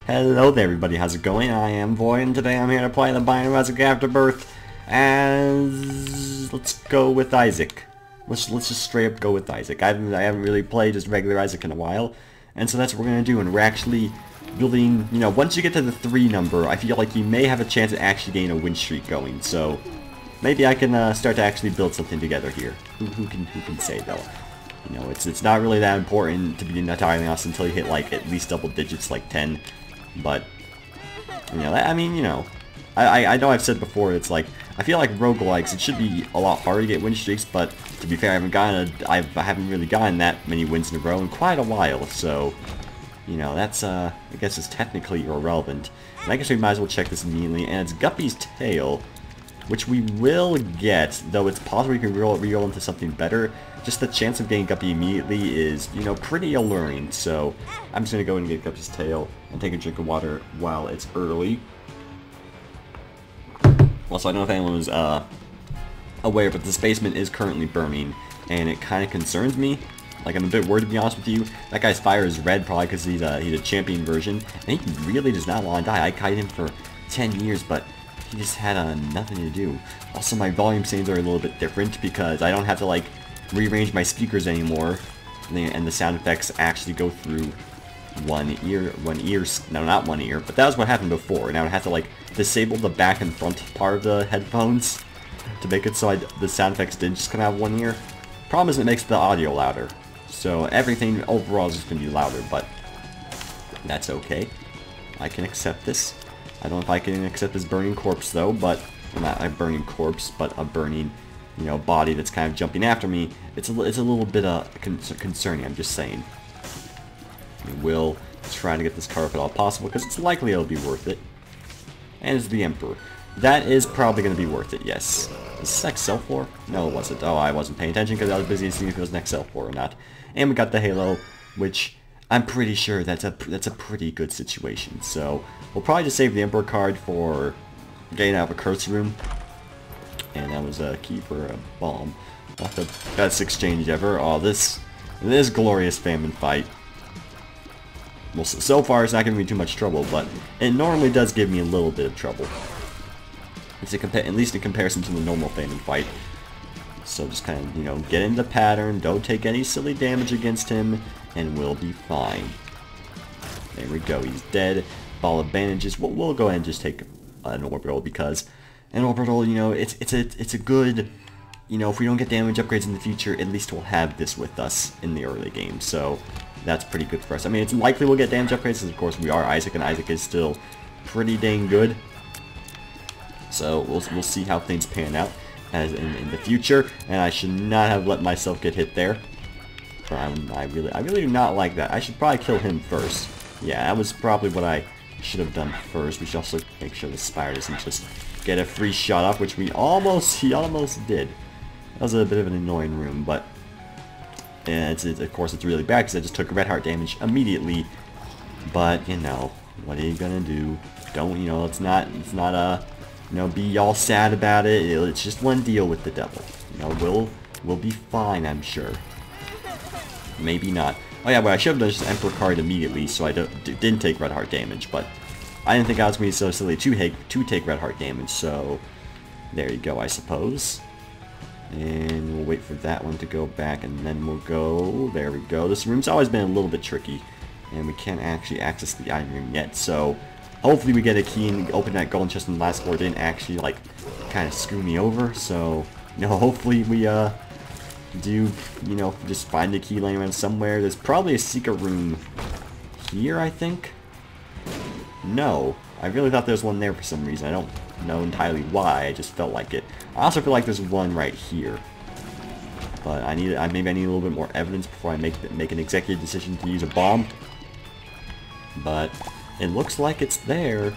Hello there everybody, how's it going? I am Void, and today I'm here to play the PANDORA'S Afterbirth, and let's go with Isaac. Let's just straight up go with Isaac. I haven't really played just regular Isaac in a while, and so that's what we're gonna do, and we're actually building, once you get to the 3 number, I feel like you may have a chance of actually getting a win streak going, so maybe I can start to actually build something together here. Who can say though? It's not really that important to be entirely honest until you hit like at least double digits, like 10. But, I know I've said before, it's like, I feel like roguelikes, it should be a lot harder to get win streaks, but to be fair, I haven't really gotten that many wins in a row in quite a while, so, that's, I guess is technically irrelevant. And I guess we might as well check this immediately, and it's Guppy's tail, which we will get, though it's possible we can reroll into something better. Just the chance of getting Guppy immediately is, pretty alluring, so I'm just going to go and get Guppy's tail and take a drink of water while it's early. Also, I don't know if anyone was aware, but this basement is currently burning, and it kind of concerns me. Like, I'm a bit worried, to be honest with you. That guy's fire is red, probably because he's a champion version, and he really does not want to die. I kite him for 10 years, but he just had nothing to do. Also, my volume settings are a little bit different because I don't have to, like, rearrange my speakers anymore, and the sound effects actually go through one ear, no, not one ear, but that was what happened before. Now I have to, like, disable the back and front part of the headphones to make it so the sound effects did just come out of one ear. Problem is it makes the audio louder, so everything overall is just going to be louder, but that's okay. I can accept this. I don't know if I can accept this burning corpse though, but not a burning corpse, but a burning, body that's kind of jumping after me. It's a little bit concerning. I'm just saying. We will try to get this car if at all possible, because it's likely it'll be worth it. And it's the Emperor. That is probably going to be worth it. Yes. Is this next sell floor? No, it wasn't. Oh, I wasn't paying attention because I was busy seeing if it was next sell floor or not. And we got the Halo, which I'm pretty sure that's a pretty good situation. So we'll probably just save the Emperor card for getting out of a curse room. And that was a key for a bomb. Not the best exchange ever. Oh, this glorious famine fight. Well, so far it's not giving me too much trouble, but it normally does give me a little bit of trouble. At least in comparison to the normal famine fight. So just kind of, get into the pattern, don't take any silly damage against him, and we'll be fine. There we go, he's dead. Ball of bandages. We'll go ahead and just take an orbital, because an orbital, it's a good, if we don't get damage upgrades in the future, at least we'll have this with us in the early game. So that's pretty good for us. I mean, it's likely we'll get damage upgrades, because of course we are Isaac, and Isaac is still pretty dang good. So we'll see how things pan out as in the future, and I should not have let myself get hit there. I really do not like that. I should probably kill him first. Yeah, that was probably what I should have done first. We should also make sure the Spire doesn't just get a free shot off, which he almost did. That was a bit of an annoying room, but of course it's really bad because I just took red heart damage immediately. But what are you gonna do? Don't it's not be all sad about it. It's just one deal with the devil. We'll be fine, I'm sure. Maybe not. Oh yeah, well I should have done just Emperor card immediately, so I didn't take red heart damage, but I didn't think I was going to be so silly to take red heart damage, so there you go, I suppose. And we'll wait for that one to go back, and then we'll go, there we go. This room's always been a little bit tricky, and we can't actually access the item room yet, so hopefully we get a key and open that golden chest in the last floor. It didn't actually, like, kind of screw me over, so, hopefully we, do, just find the key laying around somewhere. There's probably a secret room here, I think. No, I really thought there was one there for some reason. I don't know entirely why, I just felt like it. I also feel like there's one right here. But maybe I need a little bit more evidence before I make an executive decision to use a bomb. But it looks like it's there.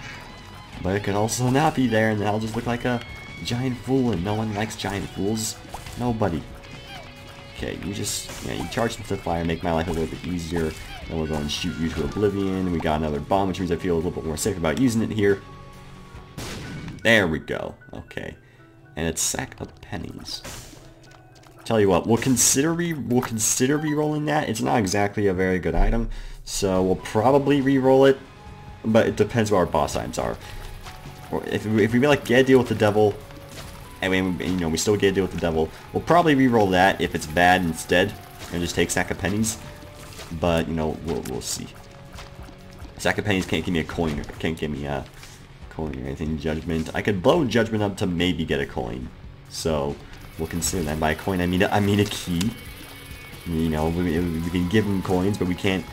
But it could also not be there, and then I'll just look like a giant fool, and no one likes giant fools. Nobody. Okay, you charge into the fire, make my life a little bit easier. Then we'll go and shoot you to oblivion. We got another bomb, which means I feel a little bit more safe about using it here. There we go. Okay. And it's sack of pennies. Tell you what, we'll consider re-rolling that. It's not exactly a very good item, so we'll probably re-roll it. but it depends what our boss items are. Or if we like get a deal with the devil, and we still get a deal with the devil, we'll probably reroll that if it's bad instead, and just take Sack of Pennies. But we'll see. Sack of Pennies can't give me a coin, or can't give me a coin or anything. Judgment, I could blow Judgment up to maybe get a coin, so we'll consider that. By a coin, I mean a key. We can give him coins, but we can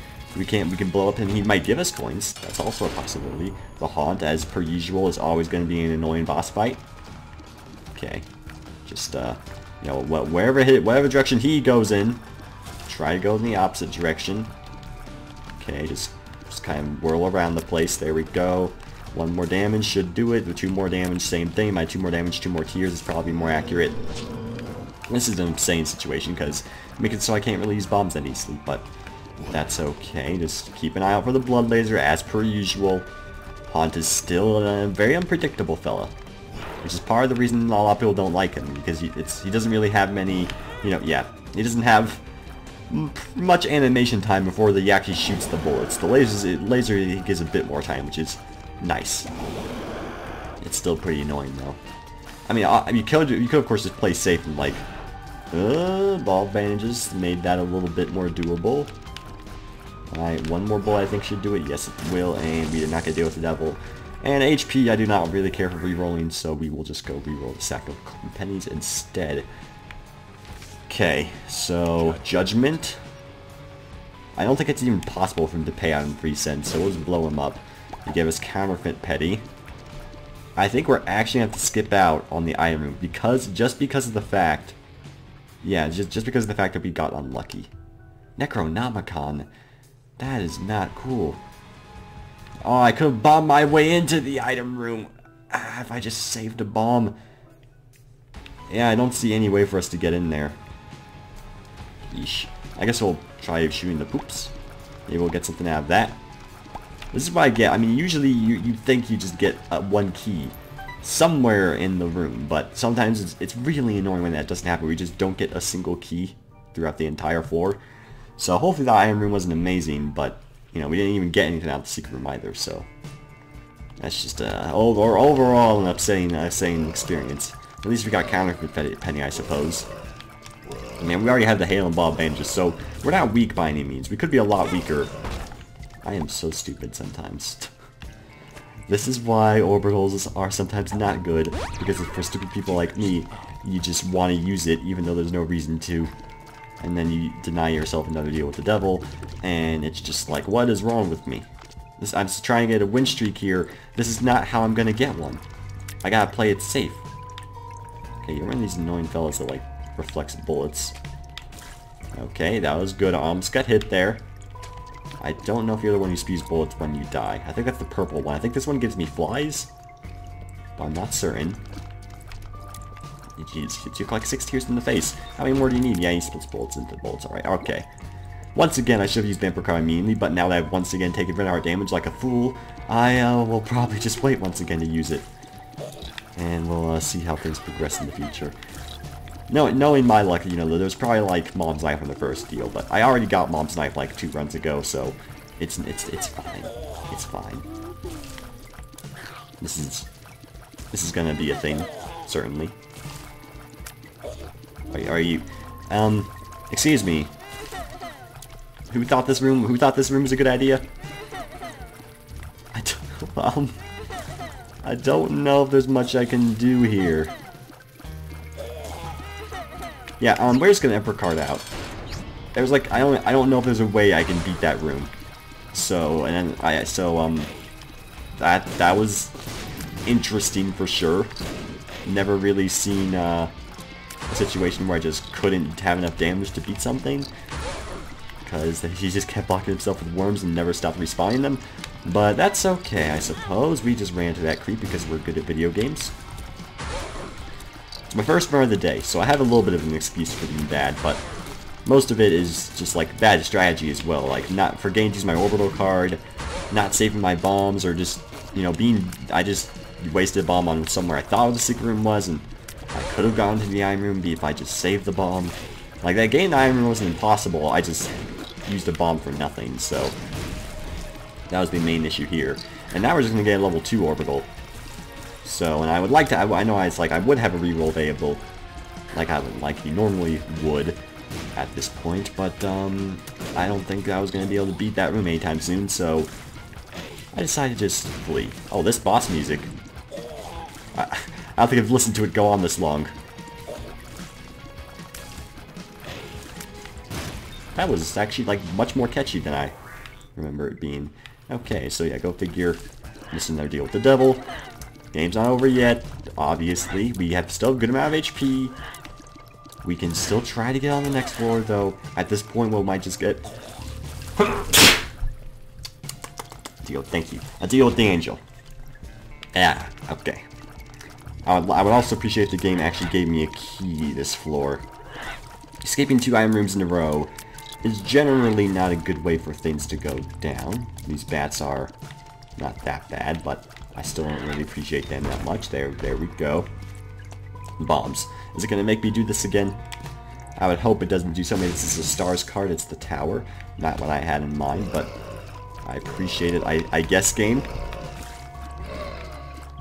blow up him. He might give us coins. That's also a possibility. The Haunt, as per usual, is always going to be an annoying boss fight. Okay, just whatever direction he goes in, try to go in the opposite direction. Okay, just kind of whirl around the place. There we go. 1 more damage should do it. With 2 more damage, same thing. My 2 more damage, 2 more tears is probably more accurate. This is an insane situation because make it so I can't really use bombs that easily, but that's okay. Just keep an eye out for the blood laser as per usual. Haunt is still a very unpredictable fella, which is part of the reason a lot of people don't like him, because he doesn't really have many, he doesn't have much animation time before he actually shoots the bullets. The laser he gives a bit more time, which is nice. It's still pretty annoying though. I mean, you could of course just play safe and like, ball bandages made that a little bit more doable. Alright, 1 more bullet I think should do it. Yes, it will, and we did not get to deal with the devil. And HP, I do not really care for rerolling, so we will just go reroll the Sack of Pennies instead. Okay, so Judgment. I don't think it's even possible for him to pay out in 3 cents, so we'll just blow him up. He gave us Counterfeit Petty. I think we're actually going to have to skip out on the item room, just because of the fact... Yeah, just because of the fact that we got unlucky. Necronomicon. That is not cool. Oh, I could have bombed my way into the item room. If I just saved a bomb. Yeah, I don't see any way for us to get in there. Yeesh. I guess we'll try shooting the poops. Maybe we'll get something out of that. This is what I get. I mean, usually you'd think you just get 1 key somewhere in the room, but sometimes it's really annoying when that doesn't happen. We just don't get a single key throughout the entire floor. So hopefully the item room wasn't amazing, but we didn't even get anything out of the secret room either. So that's just overall an upsetting experience. At least we got Counterfeit Penny, I suppose. I mean, we already had the Hail and Ball bandages, so we're not weak by any means. We could be a lot weaker. I am so stupid sometimes. This is why orbitals are sometimes not good, because for stupid people like me, you just want to use it even though there's no reason to. And then you deny yourself another deal with the devil, and it's just like, what is wrong with me? I'm just trying to get a win streak here. This is not how I'm going to get one. I gotta play it safe. Okay, you're one of these annoying fellas that like reflects bullets. Okay, that was good. I almost got hit there. I don't know if you're the one who spews bullets when you die. I think that's the purple one. I think this one gives me flies, but I'm not certain. Jeez, you collect 6 tears in the face. How many more do you need? Yeah, he splits bullets into bullets. Alright, okay. Once again, I should have used Vampire Card immediately, but now that I've once again taken rid of our damage like a fool, I will probably just wait once again to use it. And we'll see how things progress in the future. Knowing my luck, there's probably like Mom's Knife on the first deal, but I already got Mom's Knife like 2 runs ago, so it's fine. It's fine. This is gonna be a thing, certainly. Are you? Excuse me. Who thought this room was a good idea? I don't know if there's much I can do here. Yeah, we're just gonna Emperor card out. There's like I don't know if there's a way I can beat that room. So that was interesting for sure. Never really seen a situation where I just couldn't have enough damage to beat something, because he just kept blocking himself with worms and never stopped respawning them. But that's okay, I suppose. We just ran into that creep because we're good at video games. It's my first run of the day, so I have a little bit of an excuse for being bad, but most of it is just like bad strategy as well. Like not forgetting to use my orbital card, not saving my bombs, or just I just wasted a bomb on somewhere I thought the secret room was, and I could have gone to the iron room if I just saved the bomb. Like that game, the iron room wasn't impossible. I just used a bomb for nothing, so that was the main issue here. And now we're just going to get a level 2 orbital. So, and I would like to, I know I would have a reroll available, like you normally would at this point, but I don't think I was going to be able to beat that room anytime soon, so I decided to just flee. Oh, this boss music. I don't think I've listened to it go on this long. That was actually, like, much more catchy than I remember it being. Okay, so yeah, go figure. This is another deal with the devil. Game's not over yet, obviously. We have still a good amount of HP. We can still try to get on the next floor, though. At this point, we might just get... Deal, thank you. A deal with the angel. Yeah, okay. I would also appreciate if the game actually gave me a key this floor. Escaping 2 item rooms in a row is generally not a good way for things to go down. These bats are not that bad, but I still don't really appreciate them that much. There we go. Bombs. Is it going to make me do this again? I would hope it doesn't do something. This is a stars card. It's the tower. Not what I had in mind, but I appreciate it. I guess, game.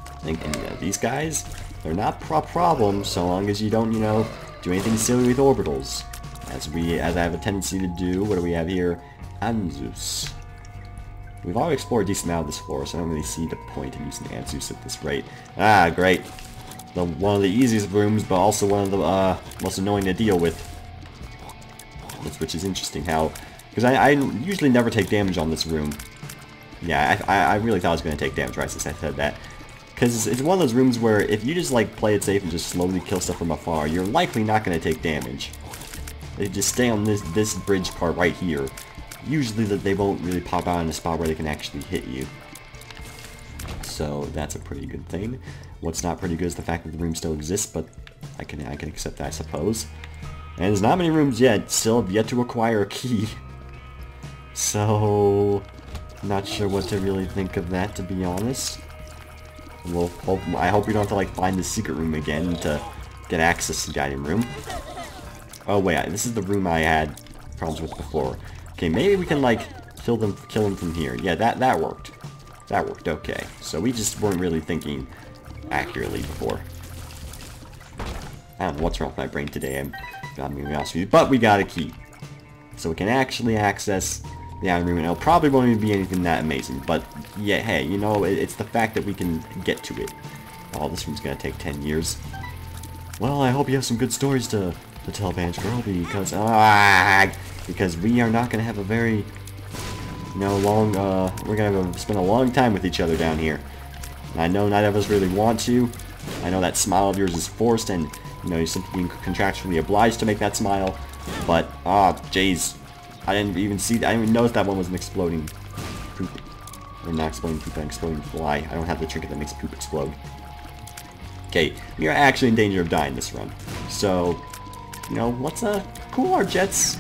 I think these guys, they're not problems so long as you don't, you know, do anything silly with orbitals. As I have a tendency to do. What do we have here? Anzus. We've already explored a decent amount of this floor, so I don't really see the point in using Anzus at this rate. Ah, great. One of the easiest rooms, but also one of the most annoying to deal with. Which is interesting how... Because I usually never take damage on this room. Yeah, I really thought I was going to take damage right since I said that. Because it's one of those rooms where if you just like play it safe and just slowly kill stuff from afar, you're likely not going to take damage. They just stay on this bridge part right here. Usually they won't really pop out in a spot where they can actually hit you. So that's a pretty good thing. What's not pretty good is the fact that the room still exists, but I can accept that, I suppose. And there's not many rooms yet, still have yet to acquire a key. So, not sure what to really think of that, to be honest. Well, I hope we don't have to like find the secret room again to get access to the item room. Oh wait, this is the room I had problems with before. Okay, maybe we can like kill them from here. Yeah, that worked. That worked, okay. So we just weren't really thinking accurately before. I don't know what's wrong with my brain today, I'm gonna be honest with you. But we got a key. So we can actually access the item room, and it'll probably won't even be anything that amazing. But yeah, hey, you know, it's the fact that we can get to it. Oh, this room's gonna take 10 years. Well, I hope you have some good stories to tell, Banjo Girl, because we are not gonna have a very, you know, long, we're gonna spend a long time with each other down here. And I know neither of us really want to. I know that smile of yours is forced, and, you know, you're simply being contractually obliged to make that smile. But, jeez. I didn't even see that. I didn't even notice that one was an exploding poop. Or not exploding poop, an exploding fly. I don't have the trinket that makes poop explode. Okay, we are actually in danger of dying this run. So, you know, let's cool our jets.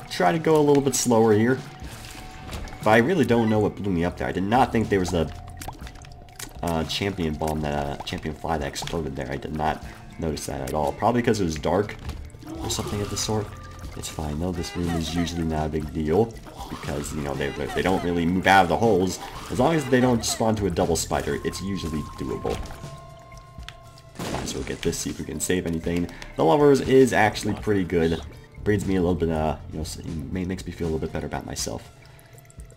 Try to go a little bit slower here. But I really don't know what blew me up there. I did not think there was a champion bomb, that champion fly that exploded there. I did not notice that at all. Probably because it was dark or something of the sort. It's fine though. This room is usually not a big deal because, you know, they don't really move out of the holes. As long as they don't spawn to a double spider, it's usually doable. Might as well get this, see if we can save anything. The Lovers is actually pretty good. Brings me a little bit, you know, it makes me feel a little bit better about myself.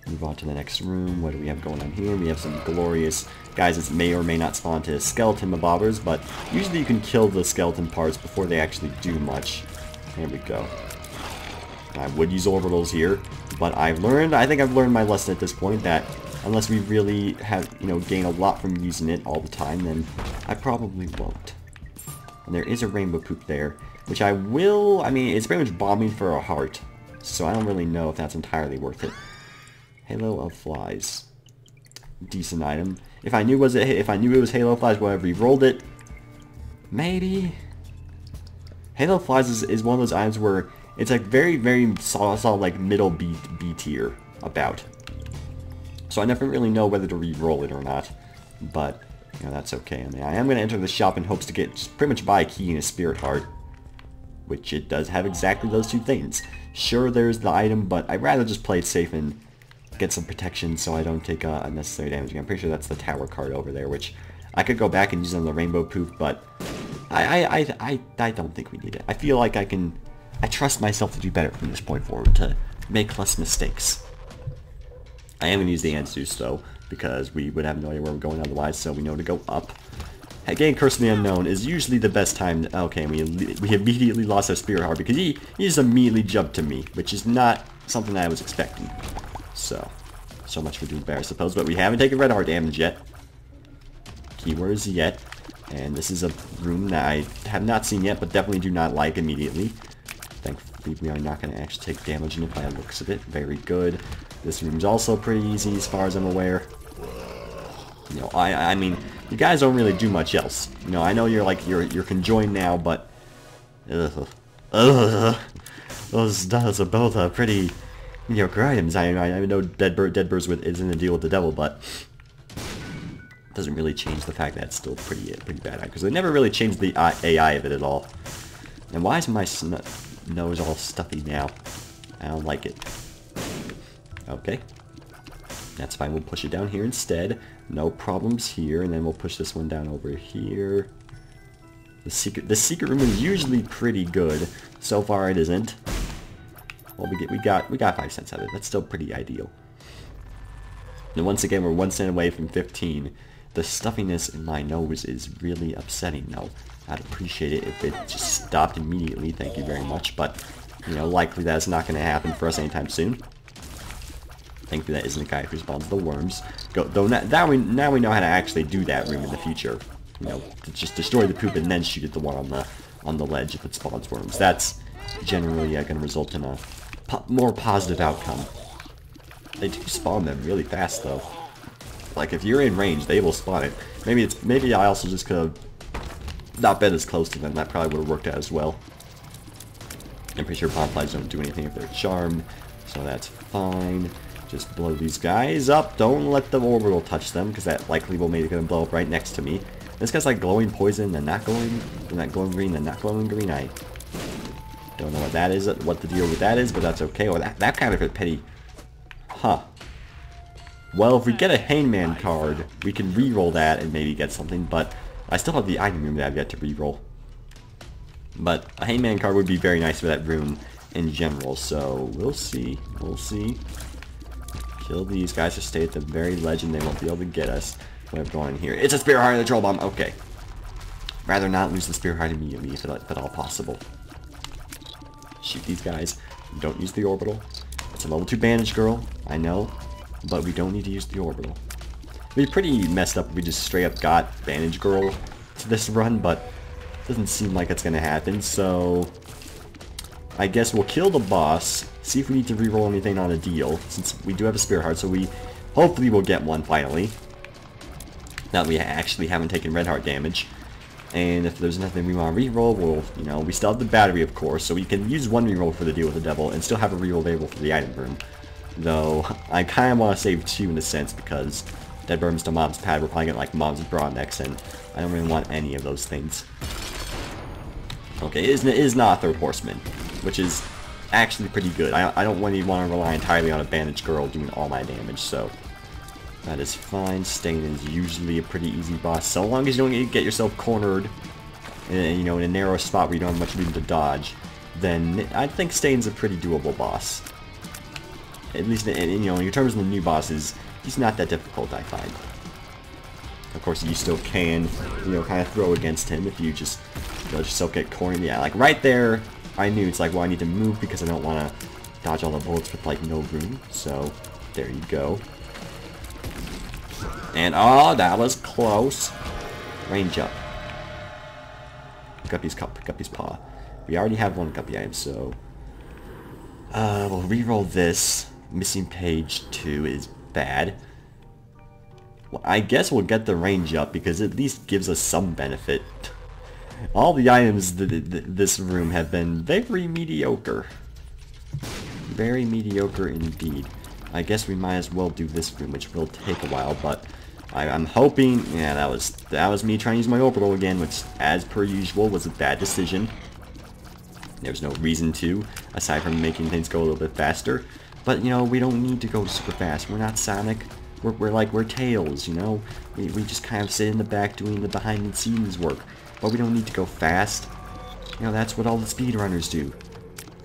Move on to the next room. What do we have going on here? We have some glorious guys that may or may not spawn to skeleton mobbers, but usually you can kill the skeleton parts before they actually do much. There we go. I would use orbitals here, but I think I've learned my lesson at this point that unless we really have, you know, gain a lot from using it all the time, then I probably won't. And there is a rainbow poop there, which I mean, it's pretty much bombing for a heart, so I don't really know if that's entirely worth it. Halo of Flies. Decent item. If I knew it was Halo of Flies, would I have re-rolled it? Maybe. Halo of Flies is one of those items where it's like very, very solid like middle B tier about. So I never really know whether to re-roll it or not. But, you know, that's okay. I mean, I am going to enter the shop in hopes to get just pretty much buy a key and a spirit heart. Which it does have exactly those two things. Sure, there's the item, but I'd rather just play it safe and get some protection so I don't take unnecessary damage. I'm pretty sure that's the tower card over there, which I could go back and use on the rainbow poof, but I don't think we need it. I feel like I trust myself to do better from this point forward, to make less mistakes. I am going to use the Anzus though, because we would have no idea where we're going otherwise, so we know to go up. Getting Curse of the Unknown is usually the best time. Okay, we immediately lost our Spirit Heart because he just immediately jumped to me, which is not something I was expecting. So much for doing better, I suppose, but we haven't taken Red Heart damage yet. Keywords yet. And this is a room that I have not seen yet, but definitely do not like immediately. Thankfully, we are not going to actually take damage in it by the looks of it. Very good. This room's also pretty easy as far as I'm aware. You know, I mean, you guys don't really do much else. You know, I know you're like, you're conjoined now, but... those are both pretty mediocre items. I know Deadbird's isn't a deal with the devil, but... doesn't really change the fact that it's still pretty bad, because they never really changed the AI of it at all. And why is my nose all stuffy now? I don't like it. Okay. That's fine, we'll push it down here instead. No problems here, and then we'll push this one down over here. The secret room is usually pretty good. So far it isn't. Well, we got 5 cents out of it. That's still pretty ideal. And once again, we're 1 cent away from 15. The stuffiness in my nose is really upsetting, though. I'd appreciate it if it just stopped immediately. Thank you very much. But, you know, likely that's not going to happen for us anytime soon. Thankfully, that isn't the guy who spawns the worms. Though now we know how to actually do that room in the future. You know, to just destroy the poop and then shoot at the one on the ledge if it spawns worms. That's generally going to result in a more positive outcome. They do spawn them really fast, though. Like, if you're in range, they will spawn it. Maybe I also just could have not been as close to them. That probably would have worked out as well. I'm pretty sure bomb flies don't do anything if they're charmed, so that's fine. Just blow these guys up. Don't let the orbital touch them, because that likely will make them blow up right next to me. This guy's like glowing poison, then not glowing green, then not glowing green. I don't know what that is, what the deal with that is, but that's okay. Well, that kind of a petty. Huh. Well, if we get a Hangman card, we can re-roll that and maybe get something, but I still have the item room that I've yet to re-roll. But a Hangman card would be very nice for that room in general, so we'll see. We'll see. Kill these guys to stay at the very ledge and they won't be able to get us. We have going here. It's a Spirit Heart and a Troll Bomb. Okay. Rather not lose the Spirit Heart immediately if at all possible. Shoot these guys. Don't use the orbital. It's a level 2 bandage girl, I know, but we don't need to use the orbital. It'd be pretty messed up if we just straight up got bandage girl to this run, but it doesn't seem like it's gonna happen, so I guess we'll kill the boss, see if we need to reroll anything on a deal, since we do have a Spirit Heart, so we hopefully will get one finally. Now that we actually haven't taken Red Heart damage. And if there's nothing we want to reroll, we'll, you know, we still have the battery, of course, so we can use one reroll for the deal with the devil and still have a reroll available for the item room. Though, I kind of want to save 2 in a sense, because Dead Burns to Mom's Pad, we're probably getting like Mom's Bra next, and I don't really want any of those things. Okay, it is not a Third Horseman, which is actually pretty good. I don't really want to rely entirely on a bandage girl doing all my damage, so that is fine. Stain is usually a pretty easy boss, so long as you don't get yourself cornered, you know, in a narrow spot where you don't have much room to dodge, then I think Stain's a pretty doable boss. At least, you know, in terms of the new bosses, he's not that difficult, I find. Of course, you still can, you know, kind of throw against him if you just let yourself get cornered. Yeah, like right there, I knew it's like, well, I need to move because I don't want to dodge all the bullets with like no room. So there you go. And oh, that was close. Range up. Guppy's cup, Guppy's paw. We already have one Guppy item, so we'll reroll this. Missing page 2 is bad. Well, I guess we'll get the range up because it at least gives us some benefit. All the items this room have been very mediocre. Very mediocre indeed. I guess we might as well do this room, which will take a while, but I'm hoping... Yeah, that was me trying to use my orbital again, which, as per usual, was a bad decision. There's no reason to, aside from making things go a little bit faster. But, you know, we don't need to go super fast. We're not Sonic. We're Tails, you know? We just kind of sit in the back doing the behind-the-scenes work. But we don't need to go fast. You know, that's what all the speedrunners do.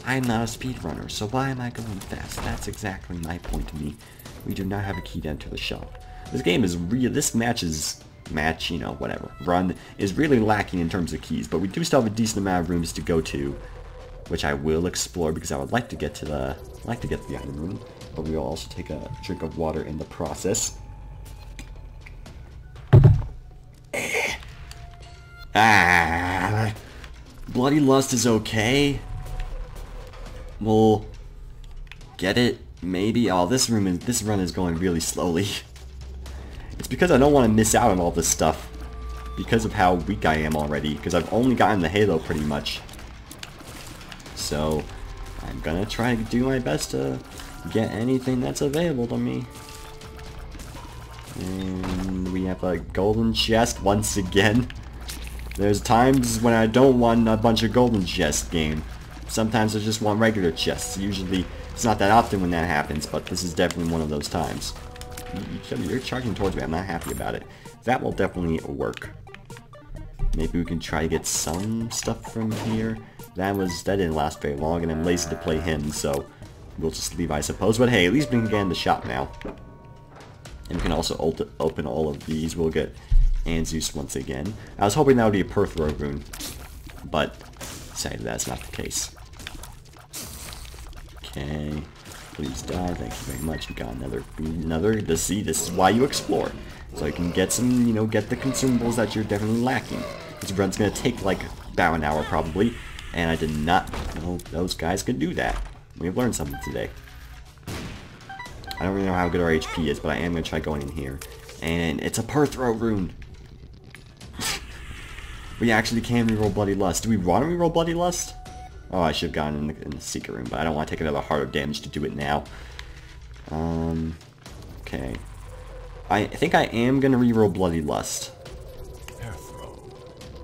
I'm not a speedrunner, so why am I going fast? That's exactly my point to me. We do not have a key to enter the shop. This game is this you know, whatever, run is really lacking in terms of keys, but we do still have a decent amount of rooms to go to, which I will explore because I would like to get to the item room, but we will also take a drink of water in the process. Bloody Lust is okay. We'll get it, maybe. Oh, this run is going really slowly. It's because I don't want to miss out on all this stuff because of how weak I am already, because I've only gotten the Halo pretty much. So I'm gonna try to do my best to get anything that's available to me. And we have a golden chest once again. There's times when I don't want a bunch of golden chests game. Sometimes I just want regular chests. Usually it's not that often when that happens, but this is definitely one of those times. You're charging towards me. I'm not happy about it. That will definitely work. Maybe we can try to get some stuff from here. That didn't last very long, and I'm lazy to play him, so we'll just leave, I suppose. But hey, at least we can get in the shop now. And we can also open all of these. We'll get Anzus once again. I was hoping that would be a Perthrow rune, but sadly that's not the case. Okay. Please die, thank you very much. We got another, this is why you explore. So you can get some, you know, get the consumables that you're definitely lacking. This run's gonna take like about an hour probably, and I did not know those guys could do that. We've learned something today. I don't really know how good our HP is, but I am gonna try going in here. And it's a Perthrow rune! We actually can reroll Bloody Lust. Do we want to reroll Bloody Lust? Oh, I should have gone in the secret room, but I don't want to take another heart of damage to do it now. Okay. I think I am going to reroll Bloody Lust.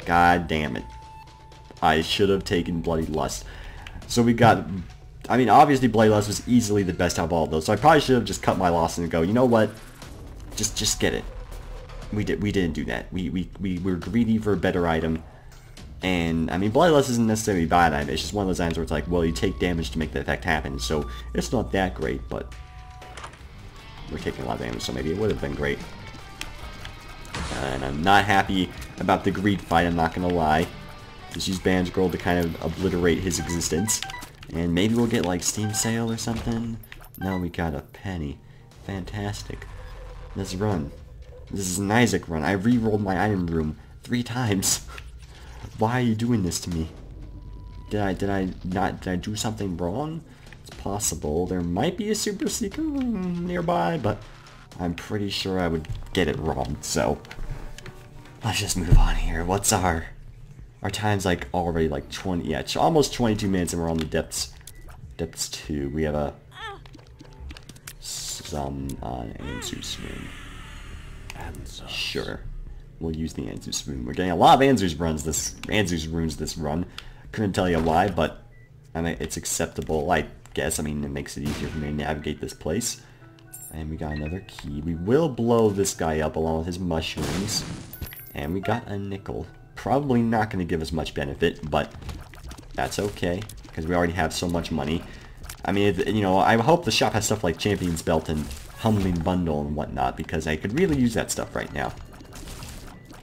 God damn it. I should have taken Bloody Lust. So we got... I mean, obviously Bloody Lust was easily the best out of all of those, so I probably should have just cut my loss and go, you know what? Just get it. We didn't do that. We were greedy for a better item. And, I mean, Bloody Lust isn't necessarily a bad item. It's just one of those items where it's like, well, you take damage to make the effect happen. So, it's not that great, but we're taking a lot of damage, so maybe it would have been great. And I'm not happy about the greed fight, I'm not going to lie. Just use Band's Girl to kind of obliterate his existence. And maybe we'll get, like, Steam Sale or something. No, we got a penny. Fantastic. Let's run. This is an Isaac run. I re-rolled my item room 3 times. Why are you doing this to me? Did I do something wrong? It's possible. There might be a super secret room nearby, but I'm pretty sure I would get it wrong, so let's just move on here. What's our time's like already like 20, yeah, almost 22 minutes and we're on the depths 2. We have some Anzus room. Sure. We'll use the Anzus rune. We're getting a lot of Anzus runes this run. Couldn't tell you why, but I mean it's acceptable, I guess. I mean it makes it easier for me to navigate this place. And we got another key. We will blow this guy up along with his mushrooms. And we got a nickel. Probably not going to give us much benefit, but that's okay because we already have so much money. I mean, you know, I hope the shop has stuff like Champion's Belt and Humbling Bundle and whatnot because I could really use that stuff right now.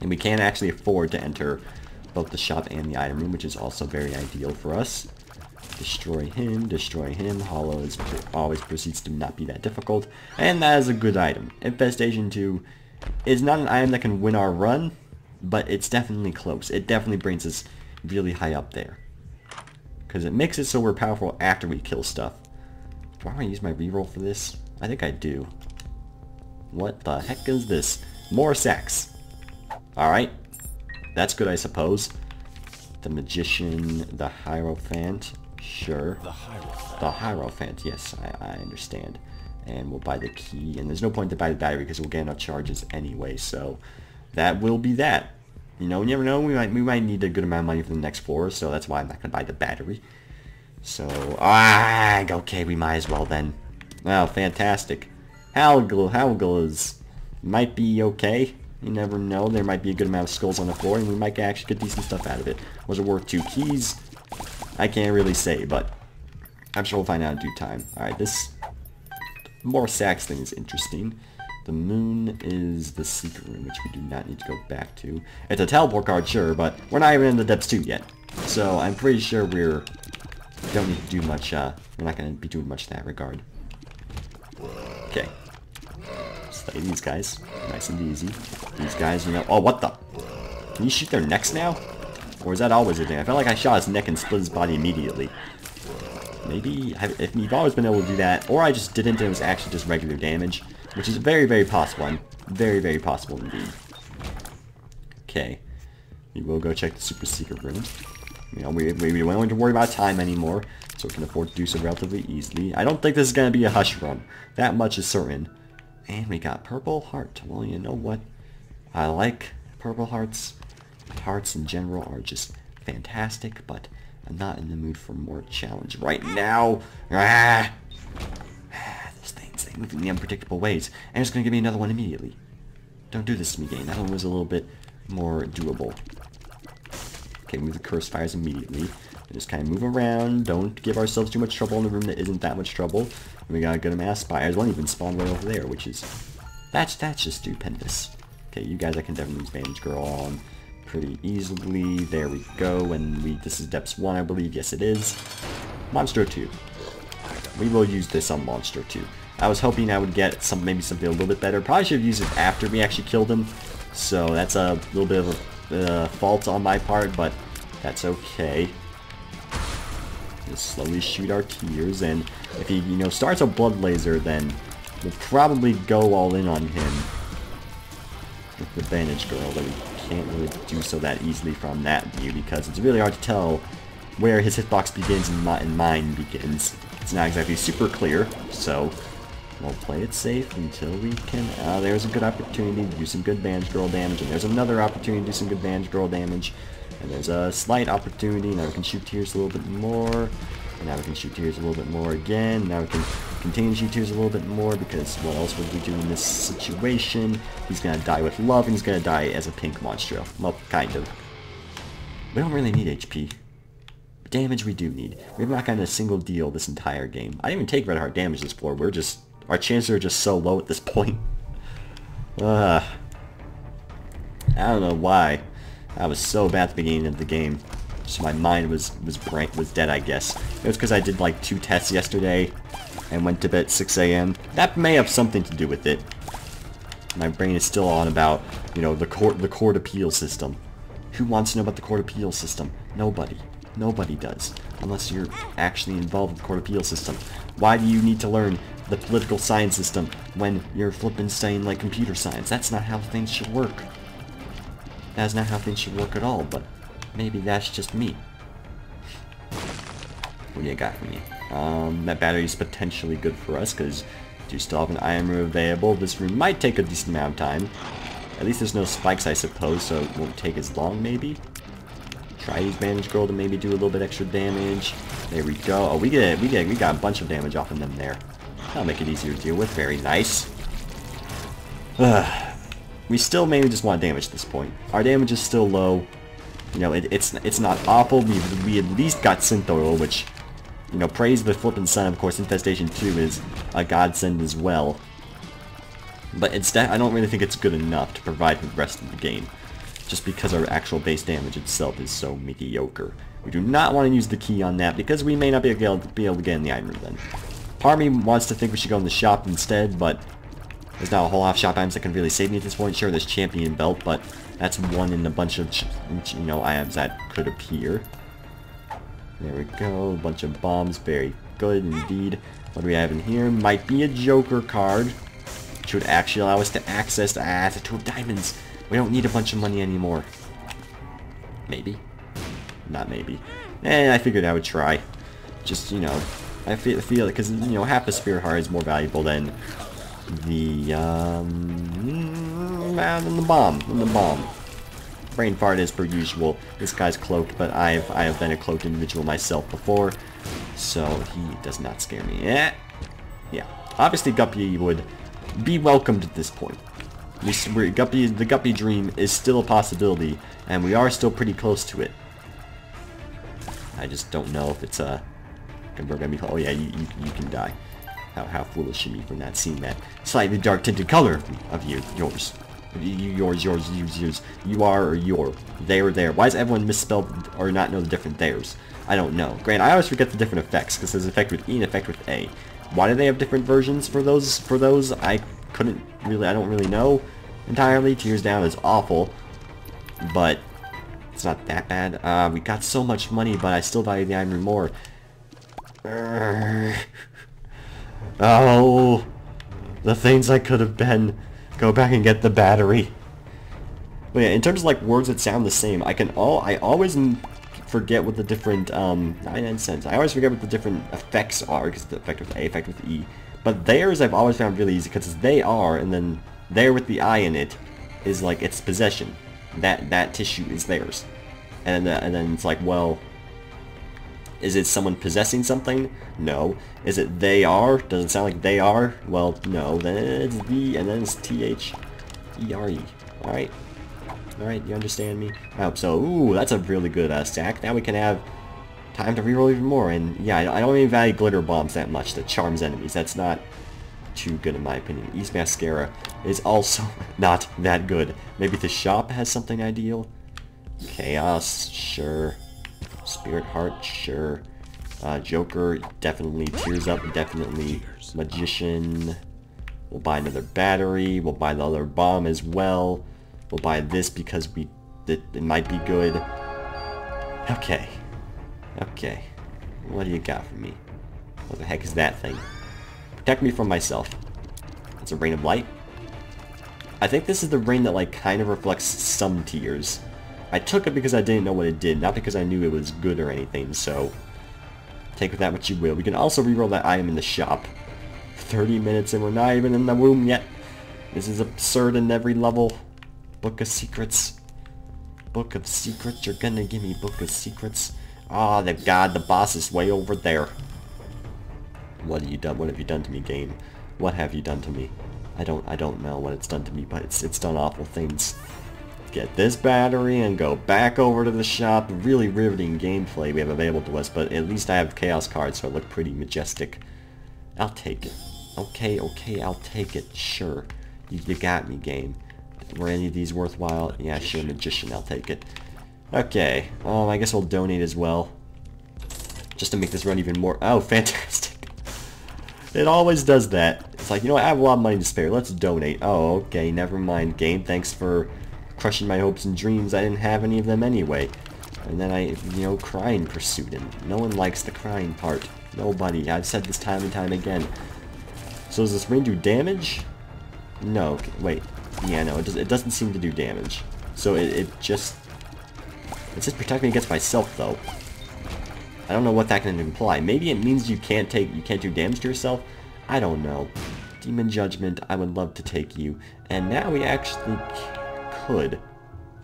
And we can actually afford to enter both the shop and the item room, which is also very ideal for us. Destroy him, destroy him. Hollow always proceeds to not be that difficult. And that is a good item. Infestation 2 is not an item that can win our run, but it's definitely close. It definitely brings us really high up there. Because it makes it so we're powerful after we kill stuff. Do I want to use my reroll for this? I think I do. What the heck is this? More sacks. Alright. That's good, I suppose. The Magician, the Hierophant. Sure. The Hierophant, yes, I understand. And we'll buy the key. And there's no point to buy the battery because we'll get enough charges anyway. So that will be that. You know, you never know. We might need a good amount of money for the next floor. So that's why I'm not going to buy the battery. So, okay, we might as well then. Wow, fantastic. Halgles might be okay. You never know. There might be a good amount of skulls on the floor, and we might actually get decent stuff out of it. Was it worth 2 keys? I can't really say, but I'm sure we'll find out in due time. Alright, this more Sax thing is interesting. The moon is the secret room, which we do not need to go back to. It's a teleport card, sure, but we're not even in the depths 2 yet. So I'm pretty sure we don't need to do much, we're not going to be doing much in that regard. Okay. Slay these guys. Nice and easy. These guys, you know... Oh, what the... Can you shoot their necks now? Or is that always a thing? I felt like I shot his neck and split his body immediately. Maybe... If you've always been able to do that, or I just didn't and it was actually just regular damage, which is very, very possible. Very, very possible indeed. Okay. We will go check the super secret room. You know, we don't have to worry about time anymore, so we can afford to do so relatively easily. I don't think this is going to be a hush run. That much is certain. And we got purple heart. Well, you know what? I like purple hearts. Hearts in general are just fantastic, but I'm not in the mood for more challenge right now. Those things, they move in the unpredictable ways. And it's going to give me another one immediately. Don't do this to me, game. That one was a little bit more doable. Okay, move the curse fires immediately. Just kind of move around. Don't give ourselves too much trouble in a room that isn't that much trouble. And we got a good amount of spires. One even spawned right over there, which is... That's just stupendous. Okay, you guys I can definitely use Bandage Girl on pretty easily. There we go. And this is Depths 1, I believe. Yes, it is. Monster 2. We will use this on Monster 2. I was hoping I would get maybe something a little bit better. Probably should have used it after we actually killed him. So that's a little bit of a fault on my part, but that's okay. Just slowly shoot our tears, and if he, you know, starts a blood laser, then we'll probably go all in on him with the Bandage Girl, but we can't really do so that easily from that view, because it's really hard to tell where his hitbox begins and mine begins. It's not exactly super clear, so we'll play it safe until we can... there's a good opportunity to do some good Bandage Girl damage, and there's another opportunity to do some good Bandage Girl damage, and there's a slight opportunity. Now we can shoot tears a little bit more, and now we can shoot tears a little bit more again. Now we can continue to shoot tears a little bit more, because what else would we do in this situation? He's gonna die with love, and he's gonna die as a pink monstro. Well, kind of. We don't really need HP. Damage we do need. We've not gotten a single deal this entire game. I didn't even take red heart damage this floor. We're just... Our chances are just so low at this point. I don't know why. I was so bad at the beginning of the game. Just my mind was dead, I guess. It was because I did like 2 tests yesterday and went to bed at 6 a.m. That may have something to do with it. My brain is still on about, you know, the court appeal system. Who wants to know about the court appeal system? Nobody. Nobody does. Unless you're actually involved with the court appeal system. Why do you need to learn the political science system when you're flipping studying like computer science? That's not how things should work. That's not how things should work at all, but maybe that's just me. What do you got for me? That battery is potentially good for us, because we do still have an iron room available. This room might take a decent amount of time. At least there's no spikes, I suppose, so it won't take as long, maybe. Try use Bandage Girl to maybe do a little bit extra damage. There we go. Oh, we got a bunch of damage off of them there. That'll make it easier to deal with. Very nice. We still mainly just want damage at this point. Our damage is still low. You know, it's not awful. We at least got Synth Oil, which, you know, praise the flippin' sun. Of course, Infestation 2 is a godsend as well. But I don't really think it's good enough to provide for the rest of the game, just because our actual base damage itself is so mediocre. We do not want to use the key on that, because we may not be able to get in the iron room then. Part of me wants to think we should go in the shop instead, but there's not a whole lot of shop items that can really save me at this point. Sure, there's Champion Belt, but that's one in a bunch of, you know, items that could appear. There we go, a bunch of bombs, very good indeed. What do we have in here? Might be a Joker card, which would actually allow us to access the 2 of diamonds. We don't need a bunch of money anymore. Maybe. Not maybe. I figured I would try. Just, you know, I feel because, you know, half a spirit heart is more valuable than the bomb. Brain fart as per usual. This guy's cloaked, but I have been a cloaked individual myself before, so he does not scare me. Yeah. Obviously, Guppy would be welcomed at this point. The Guppy dream is still a possibility, and we are still pretty close to it. I just don't know if it's gonna be. Oh yeah, you can die. How foolish of me for not seeing that slightly dark tinted color of yours. Yours. You are or your. They or there. Why does everyone misspell or not know the different theirs? I don't know. Grant, I always forget the different effects because there's effect with E and effect with A. Why do they have different versions for those? I don't really know entirely. Tears down is awful, but it's not that bad. We got so much money, but I still value the iron more. Oh, the things I could have been. Go back and get the battery. But yeah, in terms of like words that sound the same, I always forget what the different 99 cents. I always forget what the different effects are because the effect with A, effect with E. But theirs I've always found really easy because they are, and then there with the I in it is like its possession. That tissue is theirs, and then it's like, well, is it someone possessing something? No. Is it they are? Does it sound like they are? Well, no. Then it's the, and then it's T-H-E-R-E. Alright? Alright, you understand me? I hope so. Ooh, that's a really good stack. Now we can have time to reroll even more. And yeah, I don't even value glitter bombs that much that charms enemies. That's not too good in my opinion. East Mascara is also not that good. Maybe the shop has something ideal? Chaos, sure. Spirit Heart, sure. Joker, definitely. Tears Up, definitely. Magician. We'll buy another battery. We'll buy the other bomb as well. We'll buy this because it might be good. Okay. Okay. What do you got for me? What the heck is that thing? Protect me from myself. It's a rain of light. I think this is the rain that like kind of reflects some tears. I took it because I didn't know what it did, not because I knew it was good or anything, so take with that what you will. We can also reroll that item in the shop. 30 minutes and we're not even in the womb yet. This is absurd in every level. Book of Secrets. Book of Secrets? You're gonna give me Book of Secrets? Ah, oh, God, the boss is way over there. What have you done? What have you done to me, game? What have you done to me? I don't know what it's done to me, but it's done awful things. Get this battery and go back over to the shop. Really riveting gameplay we have available to us, but at least I have chaos cards, so I look pretty majestic. I'll take it. Okay, I'll take it. Sure. You got me, game. Were any of these worthwhile? Yeah, sure, Magician, I'll take it. Okay, well, I guess we'll donate as well. Just to make this run even more... Oh, fantastic. It always does that. It's like, you know what, I have a lot of money to spare. Let's donate. Oh, okay, never mind, game. Thanks for crushing my hopes and dreams. I didn't have any of them anyway. And then I, you know, crying pursued him. No one likes the crying part. Nobody. I've said this time and time again. So does this ring do damage? No. Okay, wait. Yeah, no, it doesn't seem to do damage. So it's just protecting me against myself, though. I don't know what that can imply. Maybe it means you can't do damage to yourself. I don't know. Demon Judgment, I would love to take you. And now we actually could.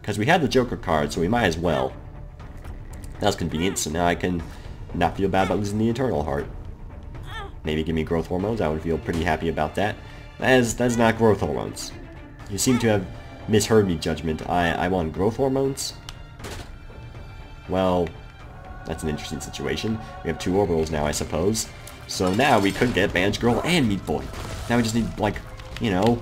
Because we had the Joker card, so we might as well. That was convenient, so now I can not feel bad about losing the Eternal Heart. Maybe give me growth hormones, I would feel pretty happy about that. That's not growth hormones. You seem to have misheard me, Judgment. I want growth hormones? Well, that's an interesting situation. We have 2 orbitals now, I suppose. So now we could get Bandage Girl and Meat Boy. Now we just need, like, you know,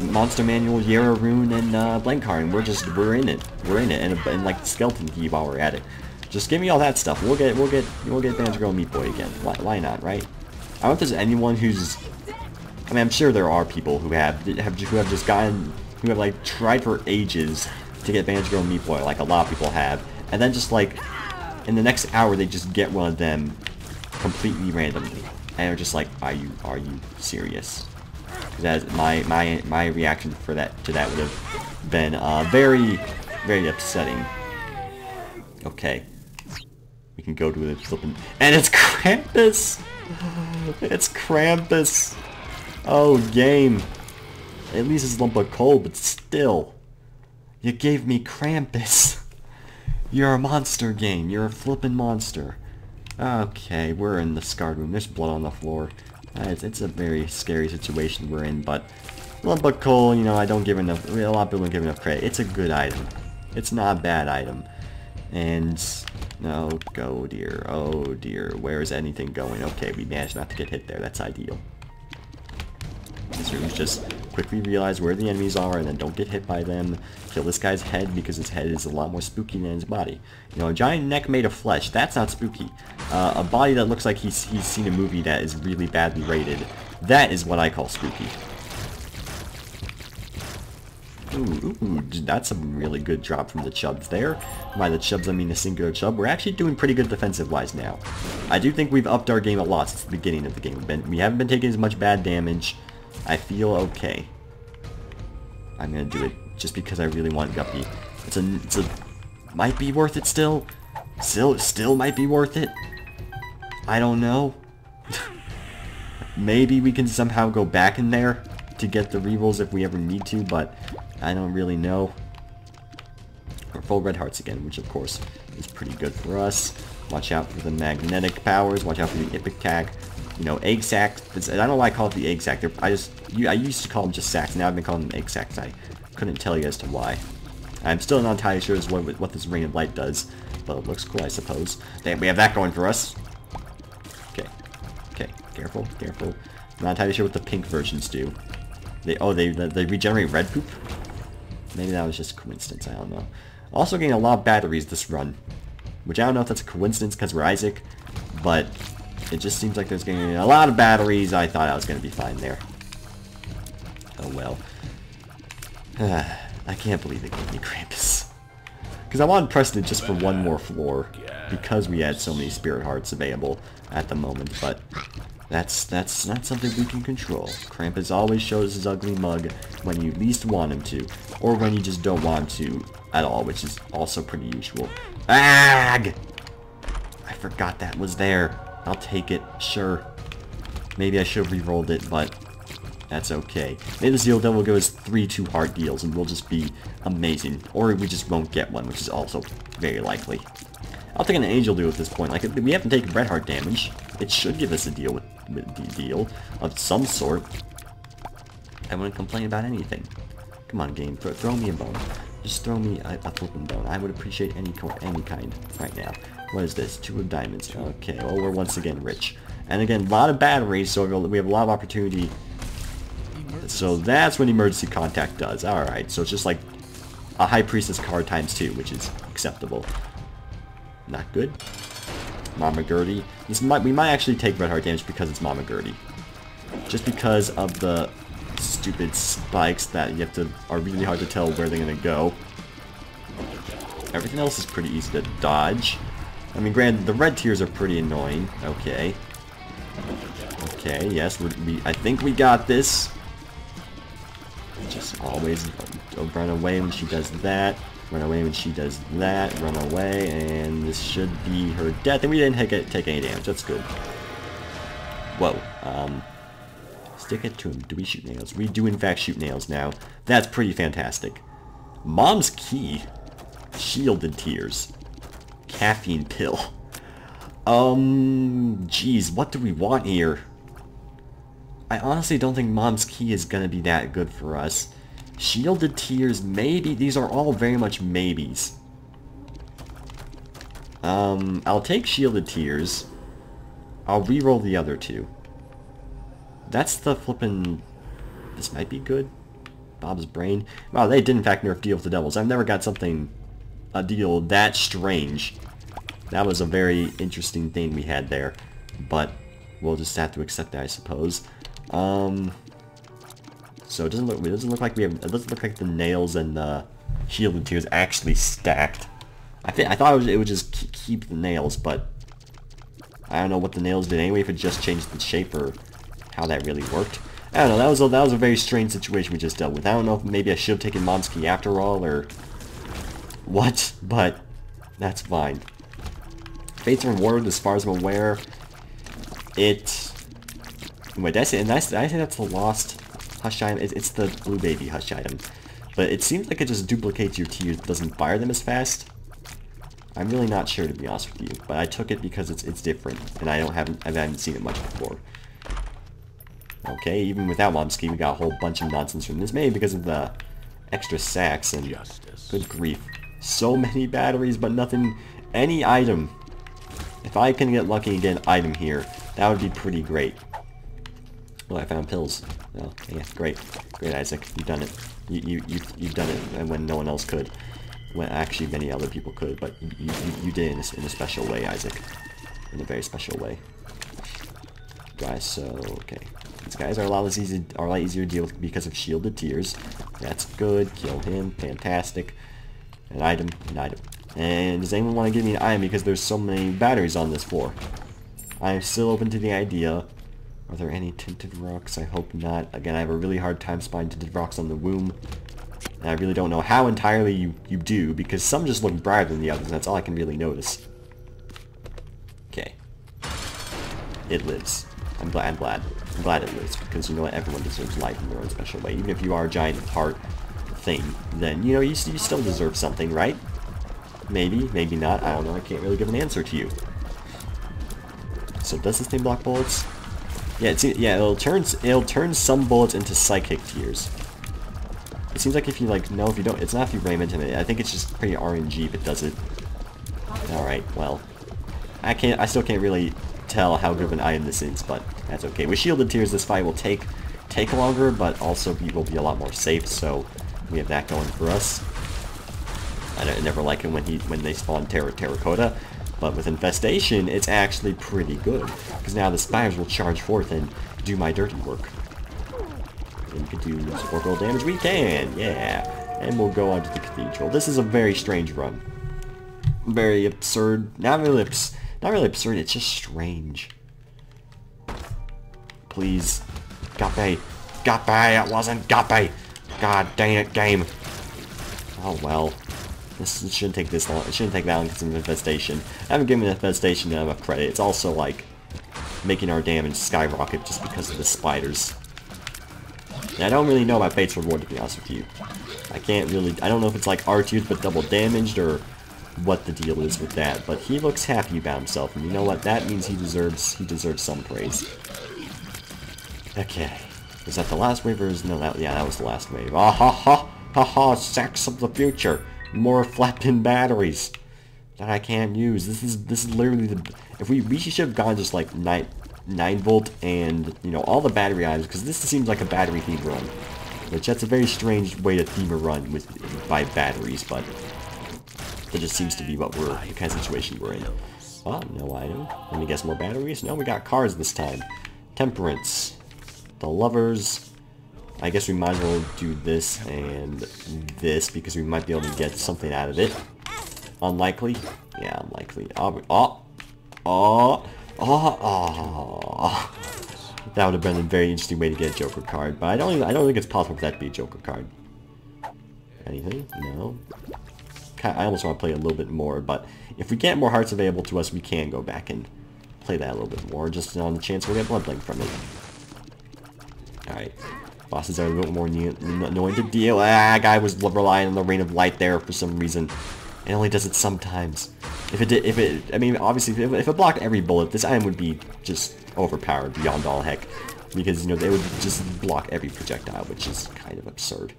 Monster Manual, Yara Rune, and Blank Card, and we're in it. We're in it, and like Skeleton Key while we're at it. Just give me all that stuff. We'll get Bandage Girl and Meat Boy again. Why not, right? I don't know if there's anyone who's... I mean, I'm sure there are people who have just gotten, who have like tried for ages to get Bandage Girl and Meat Boy, like a lot of people have, and then just like in the next hour they just get one of them completely randomly, and they're just like, are you serious? That is my reaction to that would have been very, very upsetting. Okay, we can go to the flippin', and it's Krampus. It's Krampus. Oh, game. At least it's a lump of coal, but still. You gave me Krampus. You're a monster, game. You're a flippin' monster. Okay, we're in the scarred room. There's blood on the floor. It's a very scary situation we're in, but lump coal, you know, I don't give enough, a lot of people don't give enough credit. It's a good item. It's not a bad item. And, no, oh dear, where is anything going? Okay, we managed not to get hit there, that's ideal. So we just quickly realize where the enemies are and then don't get hit by them. Kill this guy's head because his head is a lot more spooky than his body. You know, a giant neck made of flesh, that's not spooky. A body that looks like he's seen a movie that is really badly rated, that is what I call spooky. Ooh, that's a really good drop from the chubs there. By the chubs, I mean a singular chub. We're actually doing pretty good defensive-wise now. I do think we've upped our game a lot since the beginning of the game. We haven't been taking as much bad damage. I feel okay. I'm gonna do it just because I really want Guppy. It's a might be worth it still. Still might be worth it. I don't know. Maybe we can somehow go back in there to get the rerolls if we ever need to, but I don't really know. We're full red hearts again, which of course is pretty good for us. Watch out for the magnetic powers. Watch out for the epic tag. You know, egg sacks. I don't know why I call it the egg sack. I used to call them just sacks. Now I've been calling them egg sacks. I couldn't tell you as to why. I'm still not entirely sure as what this ring of light does, but it looks cool, I suppose. Damn, we have that going for us. Okay, careful. I'm not entirely sure what the pink versions do. They regenerate red poop? Maybe that was just a coincidence, I don't know. Also getting a lot of batteries this run, which I don't know if that's a coincidence because we're Isaac, but it just seems like there's getting a lot of batteries. I thought I was going to be fine there. Oh well. I can't believe they gave me Krampus. Because I wanted Preston just for one more floor, because we had so many spirit hearts available at the moment, but that's not something we can control. Krampus always shows his ugly mug when you least want him to, or when you just don't want him to at all, which is also pretty usual. Ag! I forgot that was there. I'll take it, sure. Maybe I should have re-rolled it, but that's okay. Maybe the Zeal Devil will give us 3 2-heart deals and we'll just be amazing. Or we just won't get one, which is also very likely. I'll take an Angel Deal at this point. Like, we haven't taken red heart damage. It should give us a deal with the deal of some sort. I wouldn't complain about anything. Come on, game. Throw me a bone. Just throw me a flipping bone. I would appreciate any kind right now. What is this? 2 of diamonds. Okay, well, we're once again rich. And again, a lot of batteries, so we have a lot of opportunity. So that's what emergency contact does. Alright, so it's just like a High Priestess card times 2, which is acceptable. Not good. Mama Gertie. We might actually take red heart damage because it's Mama Gertie. Just because of the stupid spikes that are really hard to tell where they're gonna go. Everything else is pretty easy to dodge. I mean, granted, the red tiers are pretty annoying. Okay. Okay, yes, I think we got this. Just always run away when she does that. Run away when she does that. Run away, and this should be her death. And we didn't take any damage. That's good. Whoa. Stick it to him. Do we shoot nails? We do, in fact, shoot nails now. That's pretty fantastic. Mom's Key. Shielded Tears. Caffeine Pill. Geez, what do we want here? I honestly don't think Mom's Key is gonna be that good for us. Shielded Tears, maybe. These are all very much maybes. I'll take Shielded Tears. I'll re-roll the other 2. That's the flippin'... This might be good. Bob's Brain. Wow, they did in fact nerf Deal with the Devils. I've never got a deal that strange. That was a very interesting thing we had there. But we'll just have to accept that, I suppose. So it doesn't look like we have. It doesn't look like the nails and the Shielded Tears actually stacked. I thought it would just keep the nails, but I don't know what the nails did anyway. If it just changed the shape or how that really worked. I don't know. That was a very strange situation we just dealt with. I don't know if maybe I should have taken Mom's Key after all or what, but that's fine. Fate's Reward, as far as I'm aware, wait, did I say that's the lost Hush item? It's the Blue Baby Hush item. But it seems like it just duplicates your tears, doesn't fire them as fast. I'm really not sure, to be honest with you, but I took it because it's different, and I haven't seen it much before. Okay, even without Momski, we got a whole bunch of nonsense from this. Maybe because of the extra sacks and good grief. So many batteries, but nothing, any item. If I can get lucky and get an item here, that would be pretty great. Oh, I found pills. Oh, yeah, great. Great, Isaac. You've done it. You've done it when no one else could. When actually many other people could, but you did it in a special way, Isaac. In a very special way. Guys, so, okay. These guys are a lot easier to deal with because of shielded tears. That's good. Kill him. Fantastic. An item. An item. And does anyone want to give me an item because there's so many batteries on this floor? I'm still open to the idea. Are there any tinted rocks? I hope not. Again, I have a really hard time spotting tinted rocks on the womb. And I really don't know how entirely you do, because some just look brighter than the others, and that's all I can really notice. Okay. It lives. I'm glad it lives, because you know what, everyone deserves life in their own special way. Even if you are a giant heart thing, then, you know, you still deserve something, right? Maybe, maybe not, I don't know, I can't really give an answer to you. So does this thing block bullets? Yeah, it'll turn some bullets into psychic tears. It seems like if you no, if you don't, it's not if you ram into it. I think it's just pretty RNG if it does it. Alright, well. I still can't really tell how good of an item this is, but that's okay. With shielded tears, this fight will take longer, but also will be a lot more safe, so we have that going for us. I never like it when they spawn terracotta, but with Infestation, it's actually pretty good, because now the spiders will charge forth and do my dirty work. And we can do orbital damage. We can, yeah. And we'll go on to the cathedral. This is a very strange run. Very absurd. Not really absurd. It's just strange. Please, Guppy, it wasn't Guppy. God dang it, game. Oh well. This shouldn't take this long. It shouldn't take that long because of Infestation. I haven't given Infestation enough credit. It's also like making our damage skyrocket just because of the spiders. And I don't really know about Fate's Reward, to be honest with you. I don't know if it's like R2 but double damaged or what the deal is with that, but he looks happy about himself, and you know what? That means he deserves some praise. Okay. Is that the last wave or is no that was the last wave. Ah ha ha ha ha, sacks of the future. More flat-pin batteries that I can't use. This is literally the we should have gone just like 9 volt and, you know, all the battery items, because this seems like a battery theme run, which that's a very strange way to theme a run by batteries, but that just seems to be the kind of situation we're in. Oh, no item. Let me guess, more batteries? No, we got cars this time. Temperance. The lovers. I guess we might as well do this and this, because we might be able to get something out of it. Unlikely? Yeah, unlikely. That would have been a very interesting way to get a Joker card, but I don't think it's possible for that to be a Joker card. Anything? No. I almost want to play a little bit more, but if we get more hearts available to us, we can go back and play that a little bit more, just on the chance we'll get Blood Blink from it. Alright. Bosses are a little more annoying to deal. Guy was relying on the Rain of Light there for some reason. It only does it sometimes. I mean, obviously, if it blocked every bullet, this item would be just overpowered beyond all heck. Because, you know, they would just block every projectile, which is kind of absurd.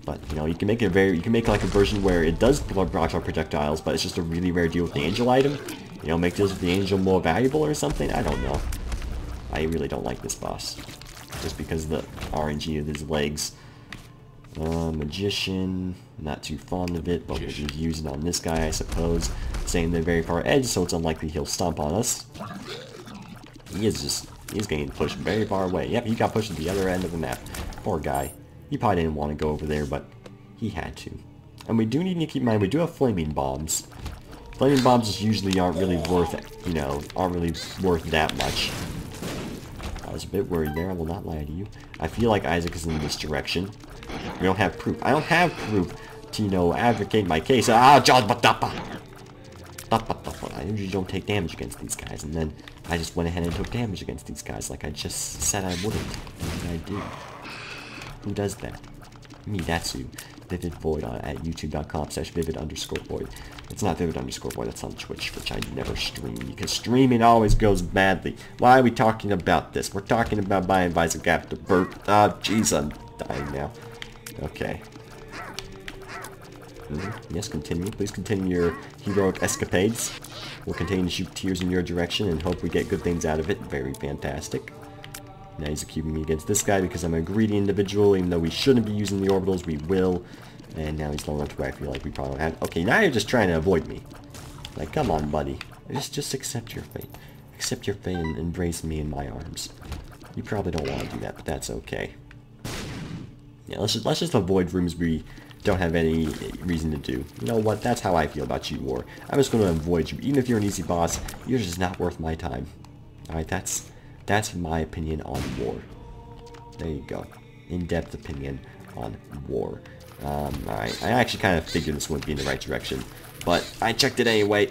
But, you know, you can make like a version where it does block all projectiles, but it's just a really rare deal with the angel item. You know, make deals with the angel more valuable or something? I don't know. I really don't like this boss. Just because of the RNG of his legs. Magician, not too fond of it, but we'll just use it on this guy, I suppose. Staying the very far edge, so it's unlikely he'll stomp on us. He's getting pushed very far away. Yep, he got pushed to the other end of the map. Poor guy. He probably didn't want to go over there, but he had to. And we do need to keep in mind, we do have flaming bombs. Flaming bombs usually aren't really worth that much. I was a bit worried there, I will not lie to you. I feel like Isaac is in this direction. We don't have proof. I don't have proof to, you know, advocate my case. I usually don't take damage against these guys, and then I just went ahead and took damage against these guys like I just said I wouldn't. And I do. Who does that? Me, that's who. vividvoid at youtube.com/vivid_void. It's not vivid_void, that's on Twitch, which I never stream, because streaming always goes badly. Why are we talking about this? We're talking about buying Isaac Afterbirth. Oh, jeez, I'm dying now. Okay. Yes, continue. Please continue your heroic escapades. We'll continue to shoot tears in your direction and hope we get good things out of it. Very fantastic. Now he's accusing me against this guy because I'm a greedy individual. Even though we shouldn't be using the orbitals, we will. And now he's low enough to where I feel like we probably have. Okay, now you're just trying to avoid me. Like, come on, buddy. Just accept your fate. Accept your fate and embrace me in my arms. You probably don't want to do that, but that's okay. Yeah, let's just avoid rooms we don't have any reason to do. You know what? That's how I feel about you, War. I'm just going to avoid you. Even if you're an easy boss, you're just not worth my time. Alright, that's my opinion on War. There you go. In-depth opinion on War. Alright, I actually kind of figured this wouldn't be in the right direction, but I checked it anyway.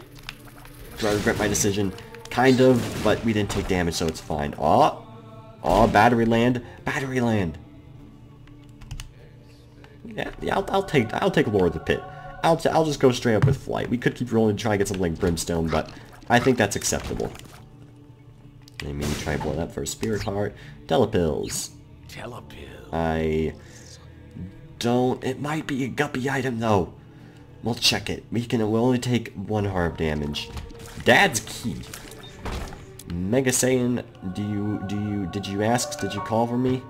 Do I regret my decision? Kind of, but we didn't take damage, so it's fine. Oh, battery land. Battery land. Yeah, I'll take Lord of the Pit. I'll just go straight up with flight. We could keep rolling to try and get something like Brimstone, but I think that's acceptable. And maybe try and blow that for a Spirit Heart. Telepills. I don't. It might be a guppy item though. We'll check it. We'll only take 1 heart of damage. Dad's Key. Mega Saiyan, did you ask? Did you call for me?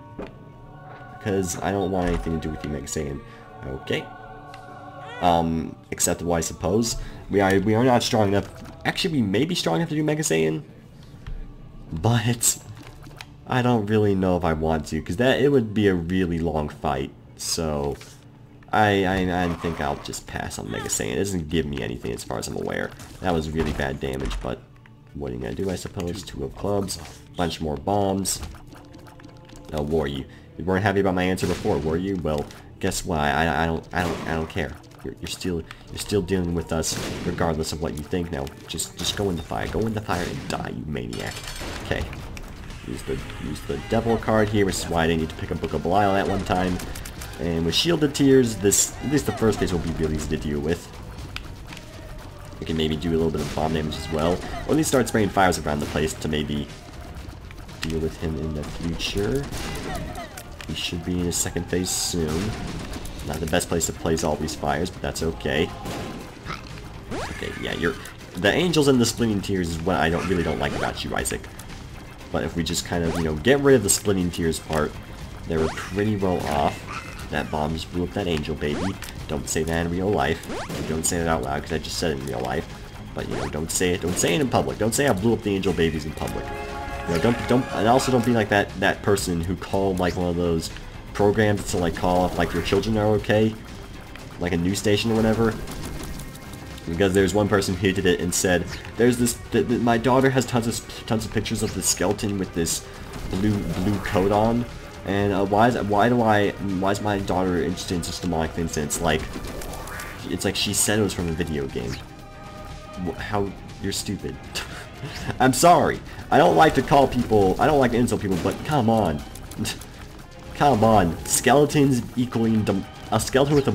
Because I don't want anything to do with you, Mega Saiyan. Okay. Acceptable, I suppose. We are not strong enough. Actually, we may be strong enough to do Mega Saiyan, but I don't really know if I want to, because it would be a really long fight. So I think I'll just pass on Mega Saiyan. It doesn't give me anything as far as I'm aware. That was really bad damage, but what are you gonna do? I suppose 2 of clubs, bunch more bombs. Oh, War, you weren't happy about my answer before, were you? Well, guess what? I don't care. You're still dealing with us, regardless of what you think. Now, just go in the fire. Go in the fire and die, you maniac. Okay. Use the devil card here, which is why I didn't need to pick up Book of Belial at one time. And with Shielded Tears, at least the first phase will be really easy to deal with. We can maybe do a little bit of bomb damage as well, or at least start spraying fires around the place to maybe deal with him in the future. He should be in his second phase soon. Not the best place to place all these fires, but that's okay. Okay, yeah, the angels and the splitting tears is what I really don't like about you, Isaac. But if we just kind of, get rid of the splitting tears part, they were pretty well off. That bomb just blew up that angel baby. Don't say that in real life. Don't say that out loud, because I just said it in real life. But, don't say it. Don't say it in public. Don't say I blew up the angel babies in public. And also don't be like that person who called, like, one of those programs to, like, call if, like, your children are okay. Like a news station or whatever. Because there's one person who did it and said, there's this, my daughter has tons of pictures of the skeleton with this blue coat on. And why is my daughter interested in such demonic things? And it's like she said it was from a video game. How, you're stupid. I'm sorry. I don't like to call people, I don't like to insult people, but come on. Come on. Skeletons equaling a skeleton with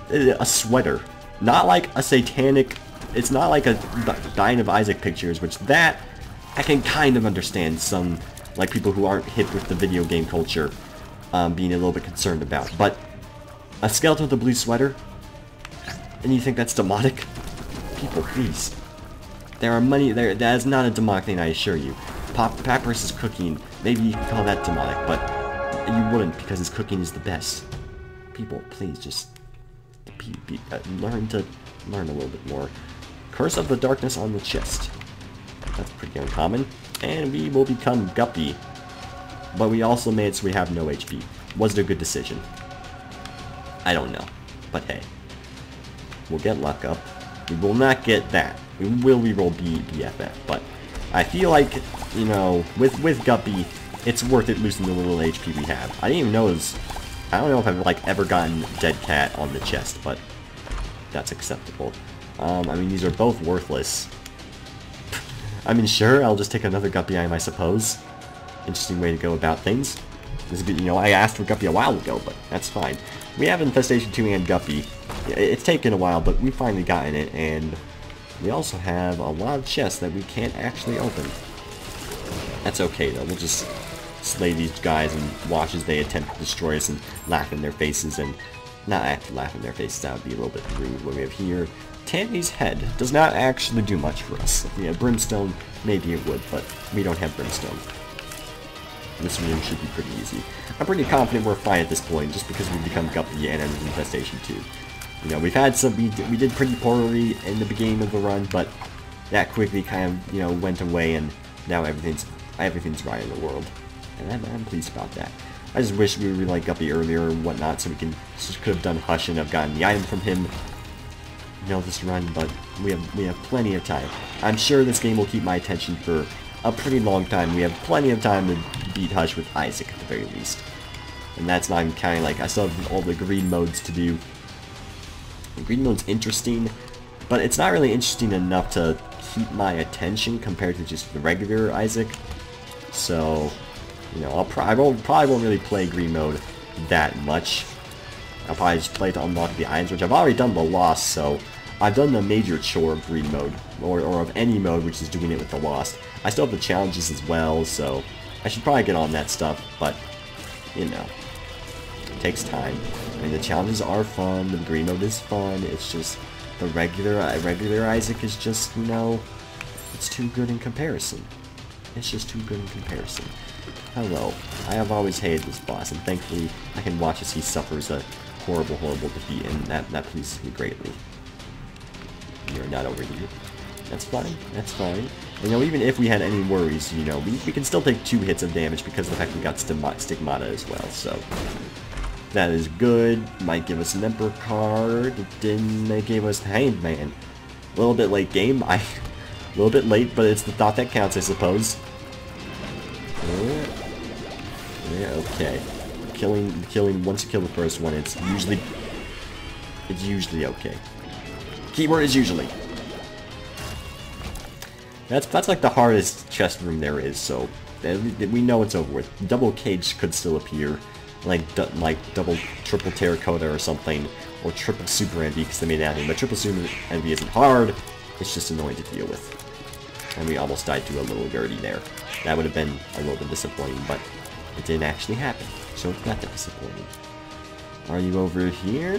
a sweater. Not like a satanic, it's not like a Dying of Isaac pictures, which that I can kind of understand some, like, people who aren't hip with the video game culture being a little bit concerned about. But a skeleton with a blue sweater? And you think that's demonic? People, please. There are that is not a demonic thing, I assure you. Papyrus is cooking, maybe you can call that demonic, but you wouldn't, because his cooking is the best. People, please, just learn a little bit more. Curse of the Darkness on the chest. That's pretty uncommon. And we will become Guppy. But we also made it so we have no HP. Was it a good decision? I don't know. But hey. We'll get luck up. We will not get that. We will reroll BFF. But I feel like, with Guppy, it's worth it losing the little HP we have. I didn't even know I don't know if I've, ever gotten Dead Cat on the chest, but that's acceptable. I mean, these are both worthless. I mean, sure, I'll just take another Guppy item, I suppose. Interesting way to go about things. This is good, I asked for Guppy a while ago, but that's fine. we have Infestation 2 and Guppy. It's taken a while, but we finally gotten it, and we also have a lot of chests that we can't actually open. That's okay, though. We'll just slay these guys and watch as they attempt to destroy us and laugh in their faces, and not actually laugh in their faces. That would be a little bit rude. What we have here, Tammy's head does not actually do much for us. If we had Brimstone, maybe it would, but we don't have Brimstone. This room should be pretty easy. I'm pretty confident we're fine at this point, just because we've become Guppy and entered Infestation 2. You know, we've had some, we did pretty poorly in the beginning of the run, but that quickly kind of, you know, went away, and now everything's right in the world. And I'm pleased about that. I just wish we were like Guppy earlier and whatnot, so we could have done Hush and have gotten the item from him, you know, this run, but we have plenty of time. I'm sure this game will keep my attention for a pretty long time. We have plenty of time to beat Hush with Isaac at the very least. And that's not even counting, like, I still have all the green modes to do. The green mode's interesting, but it's not really interesting enough to keep my attention compared to just the regular Isaac. So, you know, I probably won't really play green mode that much. I'll probably just play to unlock the items, which I've already done the Lost, so I've done the major chore of green mode, or of any mode, which is doing it with the Lost. I still have the challenges as well, so I should probably get on that stuff, but, you know, it takes time. I mean, the challenges are fun, the green mode is fun, it's just the regular Isaac is just, you know, it's too good in comparison. It's just too good in comparison. Hello. I have always hated this boss, and thankfully I can watch as he suffers a horrible, horrible defeat, and that pleases me greatly. You're not over here. That's fine. That's fine. You know, even if we had any worries, you know, we can still take 2 hits of damage because of the fact we got Stigmata as well, so that is good. Might give us an Emperor card. It didn't. They gave us the Hanged Man. A little bit late game. A little bit late, but it's the thought that counts, I suppose. Yeah, okay. Killing. Once you kill the first one, it's usually okay. Keyword is usually. That's like the hardest chest room there is. So we know it's over with. Double cage could still appear, like double, triple terracotta or something, or triple super envy because they made that thing. But triple super envy isn't hard. It's just annoying to deal with. And we almost died to a little Gertie there. That would have been a little bit disappointing, but it didn't actually happen, so it's not that disappointing. Are you over here?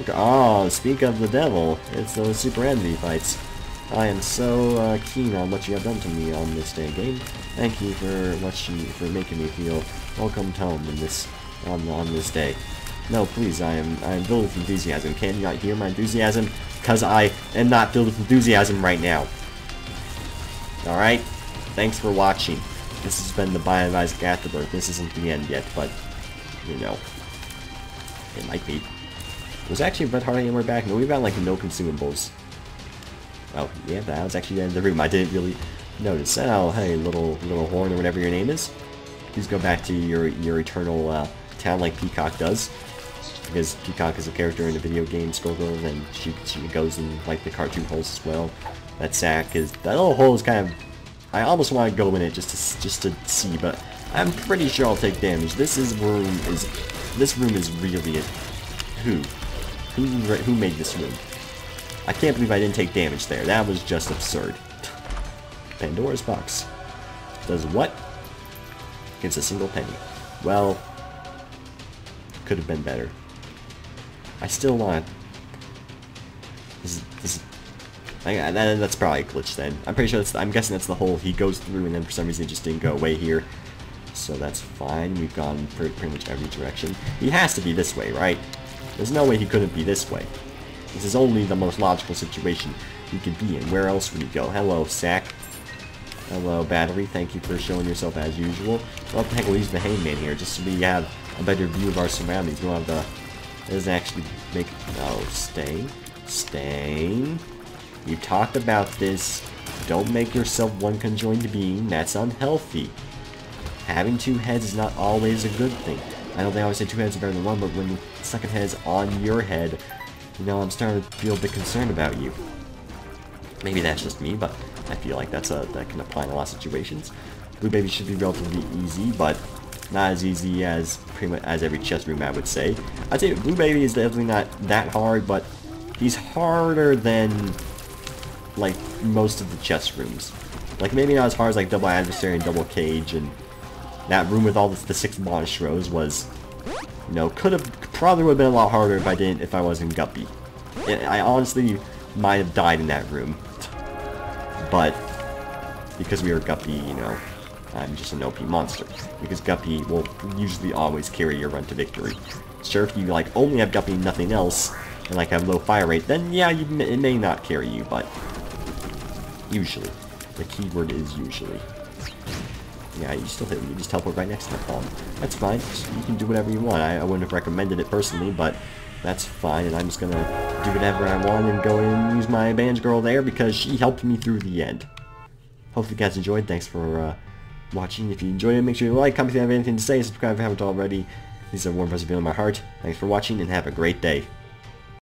Oh, speak of the devil. It's those Super Envy fights. I am so keen on what you have done to me on this day, game. Thank you for making me feel welcomed home in this on this day. No, please, I am filled with enthusiasm. Can you not hear my enthusiasm? Because I am not filled with enthusiasm right now. Alright? Thanks for watching. This has been the Binding of Isaac Afterbirth. This isn't the end yet, but, you know, it might be. Was actually Red Heart anywhere back? No, we've got, like, no consumables. Oh, yeah, that was actually the end of the room. I didn't really notice. Oh, hey, little horn or whatever your name is. Please go back to your eternal town like Peacock does. Because Peacock is a character in the video game Skullgirl, and she goes in, like, the cartoon holes as well. That little hole is kind of... I almost want to go in it just to see, but I'm pretty sure I'll take damage. This room is really it. Who made this room? I can't believe I didn't take damage there. That was just absurd. Pandora's box does what? Gets a single penny. Well, could have been better. I still want. That's probably a glitch then. I'm pretty sure I'm guessing that's the hole he goes through, and then for some reason it just didn't go away here. So that's fine. We've gone pretty much every direction. He has to be this way, right? There's no way he couldn't be this way. This is only the most logical situation he could be in. Where else would he go? Hello, Sack. Hello, Battery. Thank you for showing yourself as usual. Well, what the heck, we'll use the Hangman here, just so we have a better view of our surroundings. We don't have the... It doesn't actually make... Oh, Stain. You talked about this. Don't make yourself one conjoined being. That's unhealthy. Having 2 heads is not always a good thing. I know they always say 2 heads are better than 1, but when the second head is on your head, you know, I'm starting to feel a bit concerned about you. Maybe that's just me, but I feel like that can apply in a lot of situations. Blue Baby should be relatively easy, but not as easy as pretty much as every chess room, I would say. I'd say Blue Baby is definitely not that hard, but he's harder than like most of the chess rooms. Like maybe not as hard as like Double Adversary and Double Cage, and that room with all the 6 monstros was, you know, probably would have been a lot harder if I wasn't Guppy. I honestly might have died in that room, but because we were Guppy, you know, I'm just an OP monster. Because Guppy will usually always carry your run to victory. Sure, if you like only have Guppy and nothing else, and like have low fire rate, then yeah, it may not carry you, but usually. The keyword is usually. Yeah, you still hit me. You just teleport right next to my palm. That's fine. You can do whatever you want. I wouldn't have recommended it personally, but that's fine, and I'm just gonna do whatever I want and go and use my Banj Girl there because she helped me through the end. Hopefully you guys enjoyed. Thanks for watching. If you enjoyed it, make sure you like, comment if you have anything to say, subscribe if you haven't already. These are warm presents in my heart. Thanks for watching, and have a great day.